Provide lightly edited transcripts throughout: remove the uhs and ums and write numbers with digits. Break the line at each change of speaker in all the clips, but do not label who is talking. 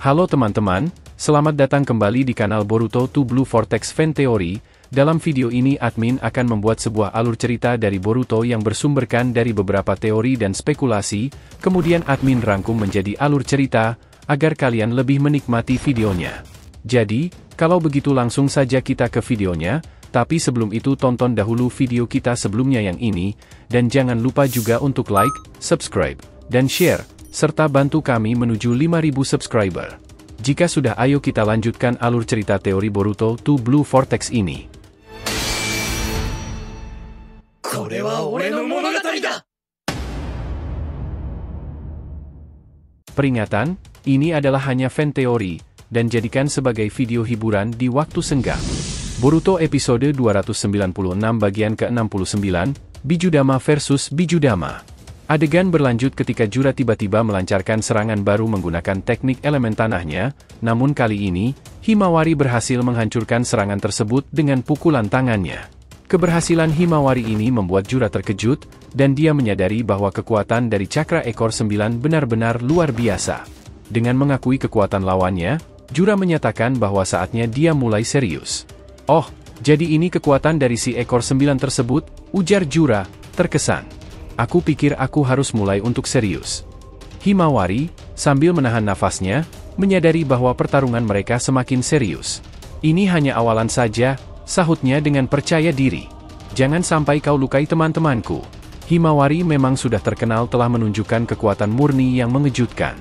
Halo teman-teman, selamat datang kembali di kanal Boruto 2 Blue Vortex Fan Theory. Dalam video ini admin akan membuat sebuah alur cerita dari Boruto yang bersumberkan dari beberapa teori dan spekulasi, kemudian admin rangkum menjadi alur cerita, agar kalian lebih menikmati videonya. Jadi, kalau begitu langsung saja kita ke videonya, tapi sebelum itu tonton dahulu video kita sebelumnya yang ini, dan jangan lupa juga untuk like, subscribe, dan share, serta bantu kami menuju 5.000 subscriber. Jika sudah, ayo kita lanjutkan alur cerita teori Boruto 2 Blue Vortex ini. Peringatan, ini adalah hanya fan teori, dan jadikan sebagai video hiburan di waktu senggang. Boruto episode 296 bagian ke-69, Bijudama versus Bijudama. Adegan berlanjut ketika Jura tiba-tiba melancarkan serangan baru menggunakan teknik elemen tanahnya, namun kali ini, Himawari berhasil menghancurkan serangan tersebut dengan pukulan tangannya. Keberhasilan Himawari ini membuat Jura terkejut, dan dia menyadari bahwa kekuatan dari cakra ekor 9 benar-benar luar biasa. Dengan mengakui kekuatan lawannya, Jura menyatakan bahwa saatnya dia mulai serius. "Oh, jadi ini kekuatan dari si ekor 9 tersebut," ujar Jura, terkesan. "Aku pikir aku harus mulai untuk serius." Himawari, sambil menahan nafasnya, menyadari bahwa pertarungan mereka semakin serius. "Ini hanya awalan saja," sahutnya dengan percaya diri. "Jangan sampai kau lukai teman-temanku." Himawari memang sudah terkenal telah menunjukkan kekuatan murni yang mengejutkan.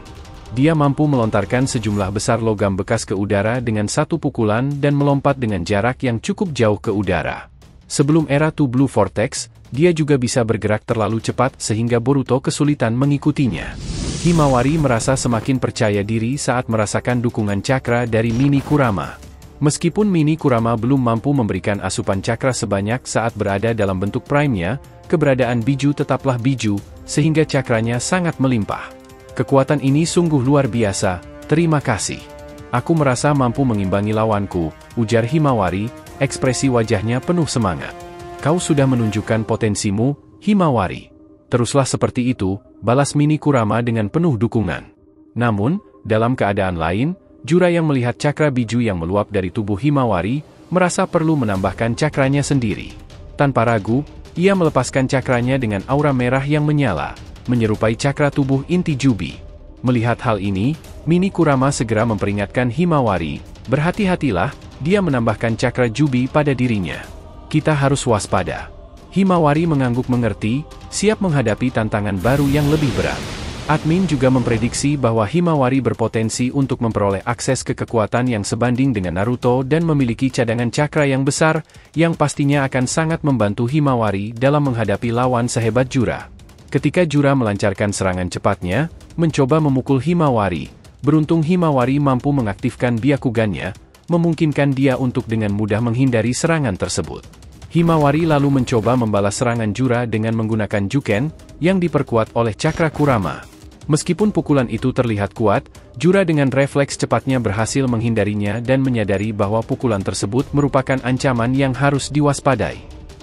Dia mampu melontarkan sejumlah besar logam bekas ke udara dengan satu pukulan dan melompat dengan jarak yang cukup jauh ke udara. Sebelum era 2 Blue Vortex, dia juga bisa bergerak terlalu cepat sehingga Boruto kesulitan mengikutinya. Himawari merasa semakin percaya diri saat merasakan dukungan cakra dari Mini Kurama. Meskipun Mini Kurama belum mampu memberikan asupan cakra sebanyak saat berada dalam bentuk prime-nya, keberadaan Biju tetaplah Biju, sehingga cakranya sangat melimpah. "Kekuatan ini sungguh luar biasa, terima kasih. Aku merasa mampu mengimbangi lawanku," ujar Himawari, ekspresi wajahnya penuh semangat. "Kau sudah menunjukkan potensimu, Himawari. Teruslah seperti itu," balas Mini Kurama dengan penuh dukungan. Namun, dalam keadaan lain, Jura yang melihat cakra Biju yang meluap dari tubuh Himawari, merasa perlu menambahkan cakranya sendiri. Tanpa ragu, ia melepaskan cakranya dengan aura merah yang menyala, menyerupai cakra tubuh inti Jubi. Melihat hal ini, Mini Kurama segera memperingatkan Himawari, "Berhati-hatilah," dia menambahkan cakra Jubi pada dirinya. "Kita harus waspada." Himawari mengangguk mengerti, siap menghadapi tantangan baru yang lebih berat. Admin juga memprediksi bahwa Himawari berpotensi untuk memperoleh akses ke kekuatan yang sebanding dengan Naruto dan memiliki cadangan cakra yang besar, yang pastinya akan sangat membantu Himawari dalam menghadapi lawan sehebat Jura. Ketika Jura melancarkan serangan cepatnya, mencoba memukul Himawari, beruntung Himawari mampu mengaktifkan Byakugannya, memungkinkan dia untuk dengan mudah menghindari serangan tersebut. Himawari lalu mencoba membalas serangan Jura dengan menggunakan Juken, yang diperkuat oleh cakra Kurama. Meskipun pukulan itu terlihat kuat, Jura dengan refleks cepatnya berhasil menghindarinya dan menyadari bahwa pukulan tersebut merupakan ancaman yang harus diwaspadai.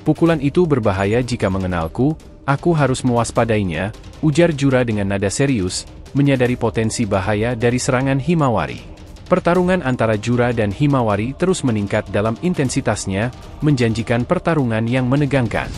"Pukulan itu berbahaya jika mengenalku, aku harus mewaspadainya," ujar Jura dengan nada serius, menyadari potensi bahaya dari serangan Himawari. Pertarungan antara Jura dan Himawari terus meningkat dalam intensitasnya, menjanjikan pertarungan yang menegangkan.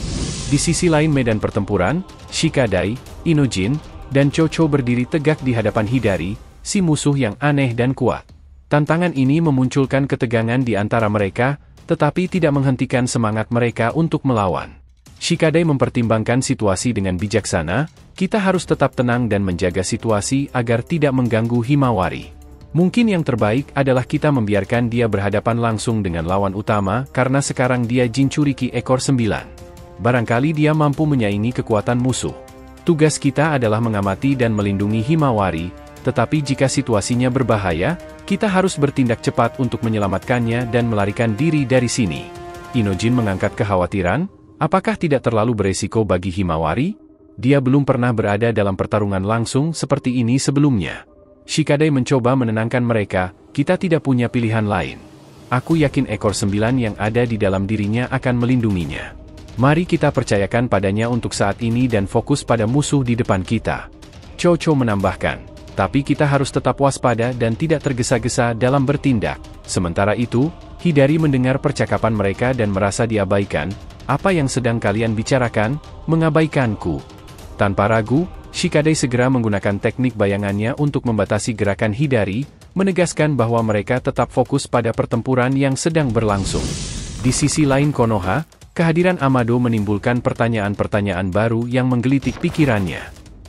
Di sisi lain medan pertempuran, Shikadai, Inojin, dan Chocho berdiri tegak di hadapan Hidari, si musuh yang aneh dan kuat. Tantangan ini memunculkan ketegangan di antara mereka, tetapi tidak menghentikan semangat mereka untuk melawan. Shikadai mempertimbangkan situasi dengan bijaksana, "Kita harus tetap tenang dan menjaga situasi agar tidak mengganggu Himawari. Mungkin yang terbaik adalah kita membiarkan dia berhadapan langsung dengan lawan utama karena sekarang dia Jinchuriki ekor 9. Barangkali dia mampu menyaingi kekuatan musuh. Tugas kita adalah mengamati dan melindungi Himawari, tetapi jika situasinya berbahaya, kita harus bertindak cepat untuk menyelamatkannya dan melarikan diri dari sini." Inojin mengangkat kekhawatiran, apakah tidak terlalu beresiko bagi Himawari? Dia belum pernah berada dalam pertarungan langsung seperti ini sebelumnya. Shikadai mencoba menenangkan mereka, "Kita tidak punya pilihan lain. Aku yakin ekor 9 yang ada di dalam dirinya akan melindunginya. Mari kita percayakan padanya untuk saat ini dan fokus pada musuh di depan kita." Chocho menambahkan, Tapi kita harus tetap waspada dan tidak tergesa-gesa dalam bertindak. Sementara itu, Hidari mendengar percakapan mereka dan merasa diabaikan. Apa yang sedang kalian bicarakan? Mengabaikanku. Tanpa ragu, Shikadai segera menggunakan teknik bayangannya untuk membatasi gerakan Hidari, menegaskan bahwa mereka tetap fokus pada pertempuran yang sedang berlangsung. Di sisi lain Konoha, kehadiran Amado menimbulkan pertanyaan-pertanyaan baru yang menggelitik pikirannya.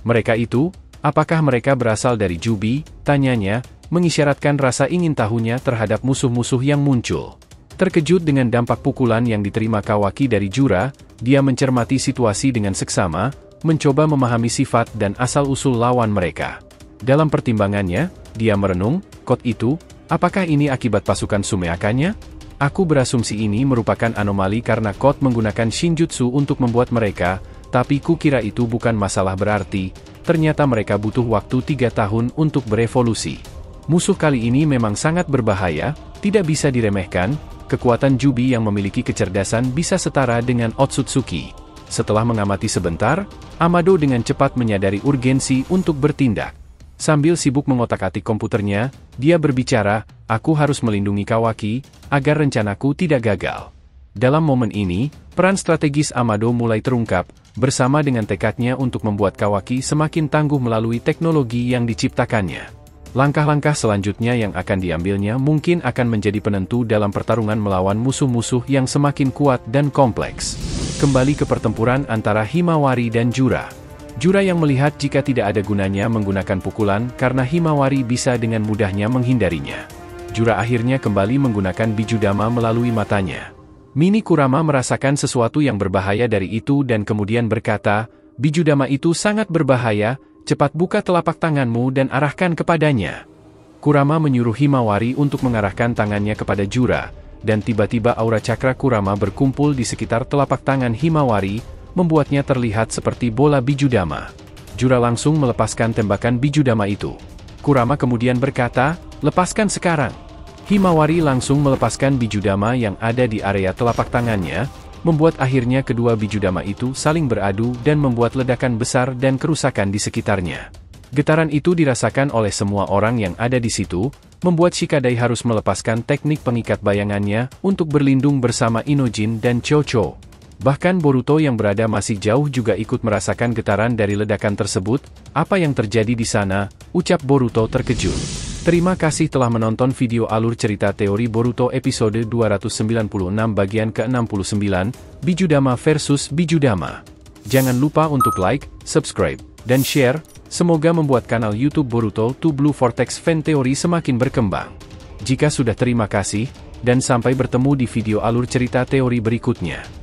Mereka itu, apakah mereka berasal dari Jubi? Tanyanya, mengisyaratkan rasa ingin tahunya terhadap musuh-musuh yang muncul. Terkejut dengan dampak pukulan yang diterima Kawaki dari Jura, dia mencermati situasi dengan seksama, mencoba memahami sifat dan asal-usul lawan mereka. Dalam pertimbangannya, dia merenung, "Kot itu, apakah ini akibat pasukan Sumeakanya? Aku berasumsi ini merupakan anomali karena Kot menggunakan Shinjutsu untuk membuat mereka, tapi kukira itu bukan masalah berarti. Ternyata mereka butuh waktu 3 tahun untuk berevolusi. Musuh kali ini memang sangat berbahaya, tidak bisa diremehkan. Kekuatan Jubi yang memiliki kecerdasan bisa setara dengan Otsutsuki." Setelah mengamati sebentar, Amado dengan cepat menyadari urgensi untuk bertindak. Sambil sibuk mengotak-atik komputernya, dia berbicara, "Aku harus melindungi Kawaki, agar rencanaku tidak gagal." Dalam momen ini, peran strategis Amado mulai terungkap, bersama dengan tekadnya untuk membuat Kawaki semakin tangguh melalui teknologi yang diciptakannya. Langkah-langkah selanjutnya yang akan diambilnya mungkin akan menjadi penentu dalam pertarungan melawan musuh-musuh yang semakin kuat dan kompleks. Kembali ke pertempuran antara Himawari dan Jura. Jura yang melihat jika tidak ada gunanya menggunakan pukulan karena Himawari bisa dengan mudahnya menghindarinya. Jura akhirnya kembali menggunakan Bijudama melalui matanya. Mini Kurama merasakan sesuatu yang berbahaya dari itu dan kemudian berkata, "Bijudama itu sangat berbahaya, cepat buka telapak tanganmu dan arahkan kepadanya." Kurama menyuruh Himawari untuk mengarahkan tangannya kepada Jura, dan tiba-tiba aura cakra Kurama berkumpul di sekitar telapak tangan Himawari, membuatnya terlihat seperti bola Bijudama. Jura langsung melepaskan tembakan Bijudama itu. Kurama kemudian berkata, "Lepaskan sekarang." Himawari langsung melepaskan Bijudama yang ada di area telapak tangannya, membuat akhirnya kedua Bijudama itu saling beradu dan membuat ledakan besar dan kerusakan di sekitarnya. Getaran itu dirasakan oleh semua orang yang ada di situ, membuat Shikadai harus melepaskan teknik pengikat bayangannya untuk berlindung bersama Inojin dan Chocho. Bahkan Boruto yang berada masih jauh juga ikut merasakan getaran dari ledakan tersebut. "Apa yang terjadi di sana?" ucap Boruto terkejut. Terima kasih telah menonton video alur cerita teori Boruto episode 296 bagian ke-69, Bijudama versus Bijudama. Jangan lupa untuk like, subscribe, dan share, semoga membuat kanal YouTube Boruto to Blue Vortex Fan Theory semakin berkembang. Jika sudah terima kasih, dan sampai bertemu di video alur cerita teori berikutnya.